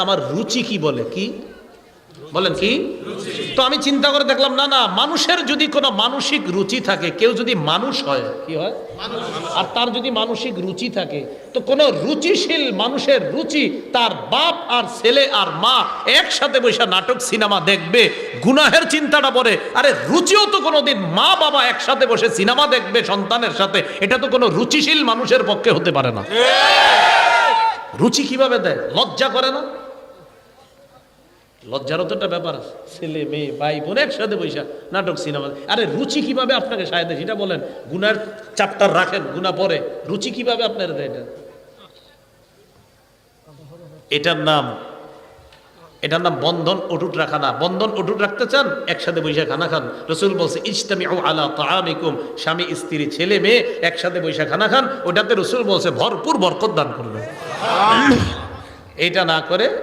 আমার রুচি কি বলে, কি বলেন, কি? তো আমি চিন্তা করে দেখলাম না না, মানুষের যদি কোনো মানসিক রুচি থাকে, কেউ যদি মানুষ হয়, কি হয়, আর তার যদি মানসিক রুচি থাকে, তো কোন রুচিশীল মানুষের রুচি তার বাপ আর ছেলে আর মা একসাথে বসে নাটক সিনেমা দেখবে, গুনাহের চিন্তাটা পড়ে। আরে রুচিও তো কোনোদিন মা বাবা একসাথে বসে সিনেমা দেখবে সন্তানের সাথে, এটা তো কোনো রুচিশীল মানুষের পক্ষে হতে পারে না। রুচি কিভাবে দেয়? লজ্জা করে না? লজ্জারও তো একটা ব্যাপার আছে। ছেলে মেয়ে ভাই বোন একসাথে বৈশা নাটক সিনেমা, আরে রুচি কিভাবে আপনাকে সাহায্য, সেটা বলেন। গুনার চ্যাপ্টার রাখেন, গুনাহ পরে, রুচি কিভাবে আপনার দেয়? এটার নাম বন্ধন অটুট রাখা না। বন্ধন অটুট রাখতে চান, একসাথে বৈশা খানা খান। রাসূল বলছে ইজতামিউ আলা তাআমিকুম, স্বামী স্ত্রী ছেলে মেয়ে একসাথে বৈশা খানা খান, ওটাতে রাসূল বলছে ভরপুর বরকত দান করবে। এটা না করে